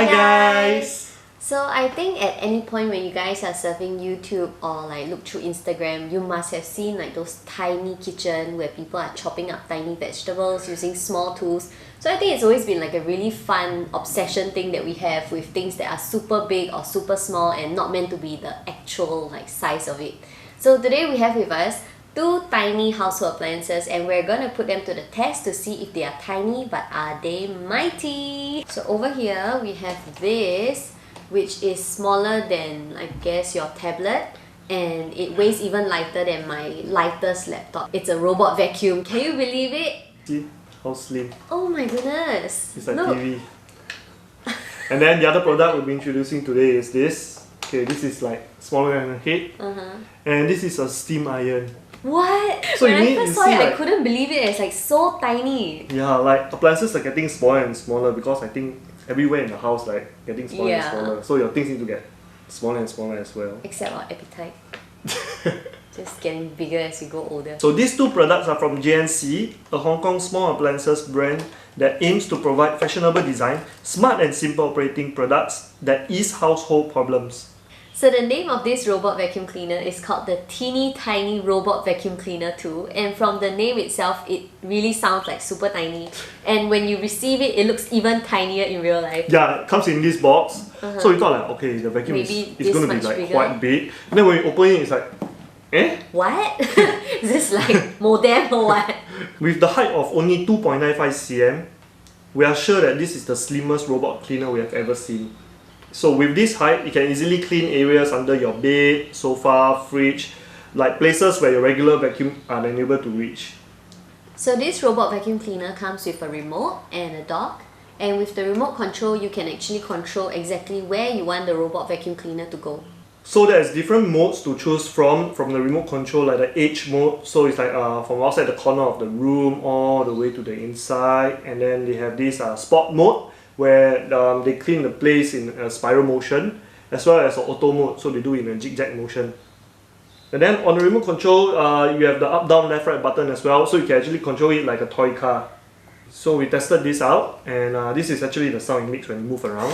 Hi guys! So I think at any point when you guys are surfing YouTube or like look through Instagram, you must have seen like those tiny kitchen where people are chopping up tiny vegetables using small tools. So I think it's always been like a really fun obsession thing that we have with things that are super big or super small and not meant to be the actual like size of it. So today we have with us two tiny household appliances and we're gonna put them to the test to see if they are tiny but are they mighty. So over here we have this, which is smaller than I guess your tablet, and it weighs even lighter than my lightest laptop. It's a robot vacuum. Can you believe it? See how slim? Oh my goodness! It's like Look. TV. And then the other product we'll be introducing today is this. Okay, this is like smaller than a head. And this is a steam iron. What? So when you I first saw it, like, I couldn't believe it. It's like so tiny. Yeah, like appliances are getting smaller and smaller because I think everywhere in the house like getting smaller and smaller. So your things need to get smaller and smaller as well. Except our appetite. Just getting bigger as we go older. So these two products are from JNC, a Hong Kong small appliances brand that aims to provide fashionable design, smart and simple operating products that ease household problems. So the name of this robot vacuum cleaner is called the Teeny Tiny Robot Vacuum Cleaner 2, and from the name itself it really sounds like super tiny, and when you receive it, it looks even tinier in real life. Yeah, it comes in this box. So we thought like, okay, the vacuum is going to be like quite big, and then when you open it, it's like, eh? What? Is this like modem or what? With the height of only 2.95 cm, we are sure that this is the slimmest robot cleaner we have ever seen. So with this height, you can easily clean areas under your bed, sofa, fridge, like places where your regular vacuum are unable to reach. So this robot vacuum cleaner comes with a remote and a dock, and with the remote control, you can actually control exactly where you want the robot vacuum cleaner to go. So there's different modes to choose from the remote control, like the edge mode. So it's like from outside the corner of the room all the way to the inside, and then they have this spot mode, where they clean the place in a spiral motion, as well as an auto mode, so they do it in a zigzag motion. And then on the remote control, you have the up, down, left, right button as well, so you can actually control it like a toy car. So we tested this out, and this is actually the sound it makes when you move around.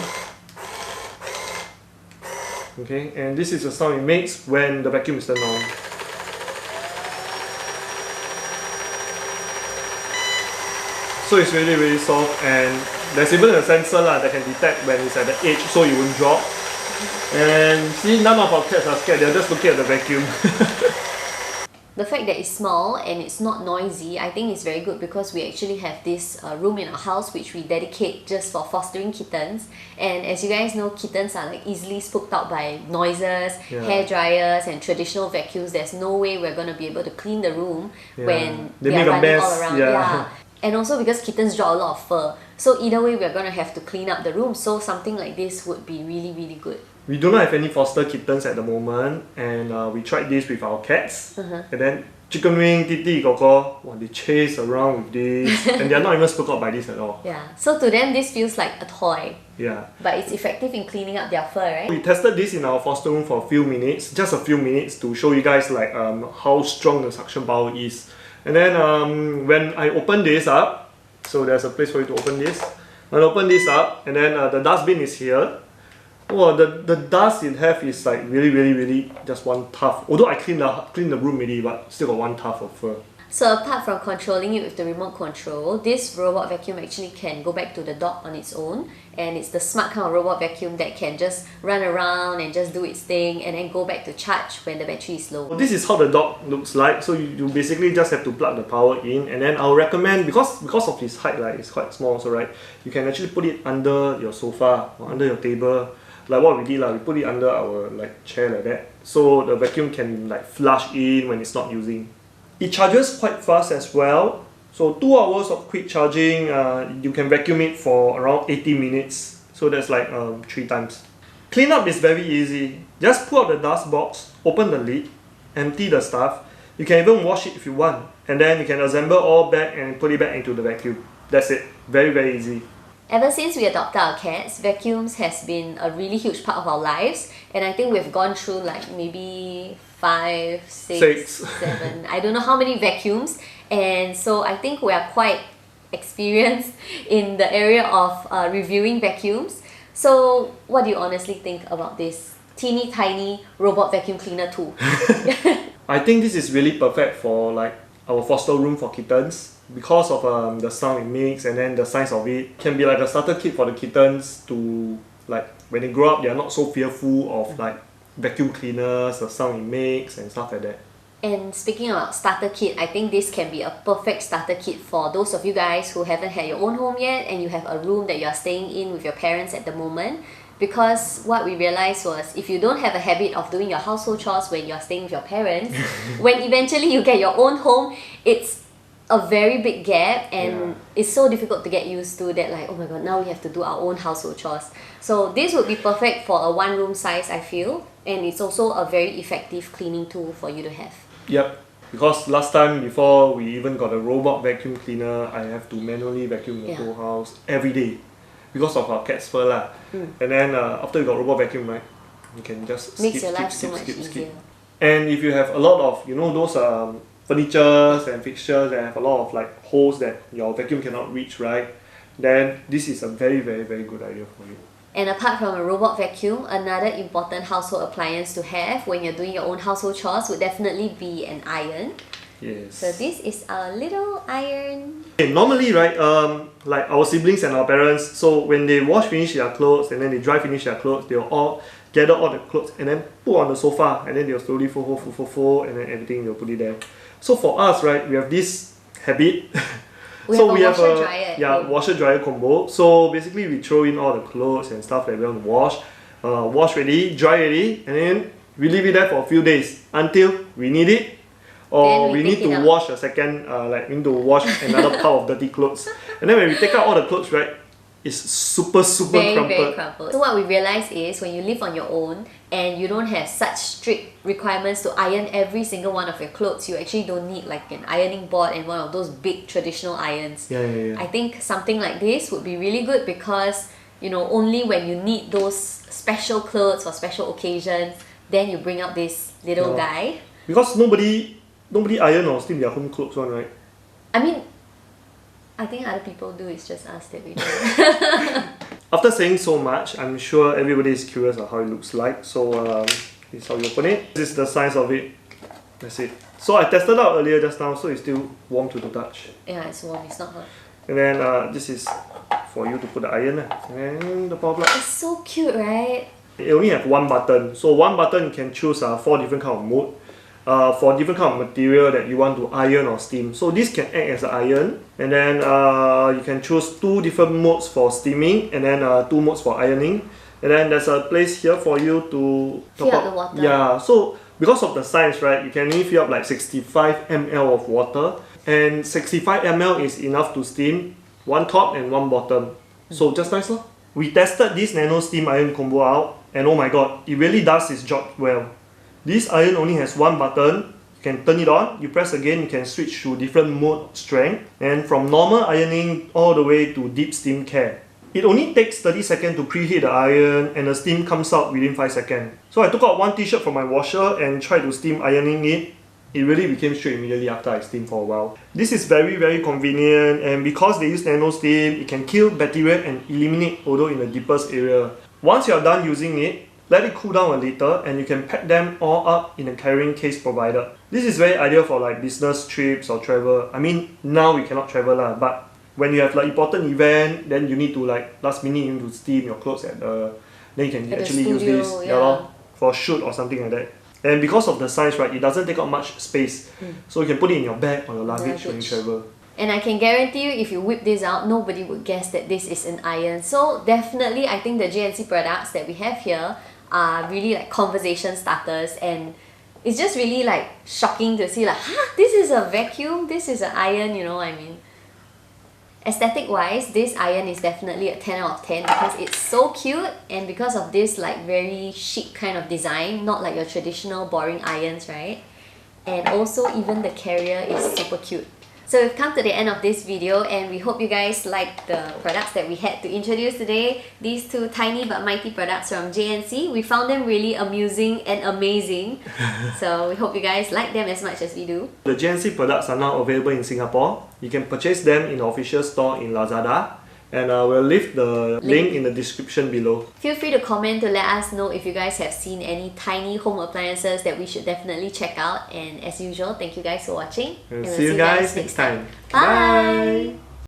Okay, and this is the sound it makes when the vacuum is turned on. So it's really really soft, and there's even a sensor that can detect when it's at the edge so it won't drop. And see, none of our cats are scared, they're just looking at the vacuum. The fact that it's small and it's not noisy, I think is very good because we actually have this room in our house which we dedicate just for fostering kittens. And as you guys know, kittens are like easily spooked out by noises, hair dryers and traditional vacuums. There's no way we're going to be able to clean the room when they are running all around. And also because kittens draw a lot of fur, so either way we're going to have to clean up the room, so something like this would be really really good. We do not have any foster kittens at the moment, and we tried this with our cats, and then chicken wing, titi, koko, they chase around with this, and they're not even spooked out by this at all. Yeah, so to them this feels like a toy. Yeah. But it's effective in cleaning up their fur, right? We tested this in our foster room for a few minutes, just a few minutes, to show you guys like how strong the suction power is. And then when I open this up, so there's a place for you to open this. When I open this up, and then the dustbin is here. Well, the dust it have is like really just one tuft. Although I cleaned the room already, but still got one tuft of fur. So apart from controlling it with the remote control, this robot vacuum actually can go back to the dock on its own, and it's the smart kind of robot vacuum that can just run around and just do its thing and then go back to charge when the battery is low. This is how the dock looks like. So you basically just have to plug the power in, and then I'll recommend, because of its height, it's quite small also, right? You can actually put it under your sofa or under your table. Like what we did, we put it under our chair like that, so the vacuum can flush in when it's not using. It charges quite fast as well, so 2 hours of quick charging, you can vacuum it for around 80 minutes, so that's like 3 times. Cleanup is very easy. Just pull out the dust box, open the lid, empty the stuff. You can even wash it if you want, and then you can assemble all back and put it back into the vacuum. That's it. Very easy. Ever since we adopted our cats, vacuums has been a really huge part of our lives, and I think we've gone through maybe 5, 6, 7, I don't know how many vacuums, and so I think we are quite experienced in the area of reviewing vacuums. So what do you honestly think about this teeny tiny robot vacuum cleaner tool? I think this is really perfect for like our foster room for kittens because of the sound it makes, and then the size of it can be like a starter kit for the kittens to, like, when they grow up, they are not so fearful of like vacuum cleaners, the sound it makes and stuff like that. And speaking about starter kit, I think this can be a perfect starter kit for those of you guys who haven't had your own home yet and you have a room that you're staying in with your parents at the moment. Because what we realized was, if you don't have a habit of doing your household chores when you're staying with your parents, when eventually you get your own home, it's a very big gap, and it's so difficult to get used to that, like, oh my god, now we have to do our own household chores. So this would be perfect for a one room size, I feel, and it's also a very effective cleaning tool for you to have. Yep, because last time, before we even got a robot vacuum cleaner, I have to manually vacuum the whole house every day because of our cat's fur lah. And then after you got robot vacuum, right, you can just Makes your life so much easier. And if you have a lot of, you know, those furnitures and fixtures that have a lot of like holes that your vacuum cannot reach, right, then this is a very, very, very good idea for you. And apart from a robot vacuum, another important household appliance to have when you're doing your own household chores would definitely be an iron. Yes. So this is our little iron. Okay, normally, right, like our siblings and our parents, so when they wash finish their clothes and then they dry finish their clothes, they'll all gather all the clothes and then put on the sofa, and then they'll slowly fold, and then everything they'll put it there. So for us, right, we have this habit. We have a washer dryer. Washer dryer combo. So basically we throw in all the clothes and stuff that we want to wash. Wash ready, dry ready, and then we leave it there for a few days until we need it, or we need to wash a second, like we need to wash another pile of dirty clothes. And then when we take out all the clothes, right, it's super crumpled. Very crumpled. So what we realized is, when you live on your own and you don't have such strict requirements to iron every single one of your clothes, you actually don't need like an ironing board and one of those big traditional irons. I think something like this would be really good, because, you know, only when you need those special clothes for special occasions, then you bring out this little guy. Because nobody iron or steam their home clothes one, right? I mean, I think other people do, it's just us that we don't. After saying so much, I'm sure everybody is curious of how it looks like. So this is how you open it. This is the size of it. That's it. So I tested out earlier just now, so it's still warm to the touch. Yeah, it's warm, it's not hot. And then this is for you to put the iron and the power plug. It's so cute, right? It only have one button. So one button you can choose 4 different kind of mode. For different kind of material that you want to iron or steam. So this can act as an iron, and then you can choose 2 different modes for steaming, and then 2 modes for ironing. And then there's a place here for you to fill up the water. Yeah, so because of the size, right, you can only fill up like 65 ml of water, and 65 ml is enough to steam 1 top and 1 bottom. So just nice, lor. We tested this Nano Steam Iron Combo out, and oh my god, it really does its job well. This iron only has 1 button. You can turn it on, you press again, you can switch to different mode strength, and from normal ironing all the way to deep steam care. It only takes 30 seconds to preheat the iron, and the steam comes out within 5 seconds. So I took out 1 t-shirt from my washer and tried to steam ironing it. It really became straight immediately after I steamed for a while. This is very, very convenient, and because they use nano steam, it can kill bacteria and eliminate odor in the deepest area. Once you are done using it, let it cool down a little, and you can pack them all up in a carrying case provided. This is very ideal for like business trips or travel. I mean, now we cannot travel lah, but when you have like important event, then you need to like last minute you need to steam your clothes at the, then you can actually use this for a shoot or something like that. And because of the size, right, it doesn't take up much space. So you can put it in your bag or your luggage when you travel. And I can guarantee you, if you whip this out, nobody would guess that this is an iron. So definitely, I think the JNC products that we have here are really like conversation starters, and it's just really like shocking to see like, huh, this is a vacuum, this is an iron, you know what I mean? Aesthetic wise, this iron is definitely a 10 out of 10 because it's so cute, and because of this like very chic kind of design, not like your traditional boring irons, right? And also even the carrier is super cute. So we've come to the end of this video, and we hope you guys liked the products that we had to introduce today. These 2 tiny but mighty products from JNC. We found them really amusing and amazing. So we hope you guys like them as much as we do. The JNC products are now available in Singapore. You can purchase them in the official store in Lazada. And we'll leave the link in the description below. Feel free to comment to let us know if you guys have seen any tiny home appliances that we should definitely check out. And as usual, thank you guys for watching. And see you guys next time. Bye!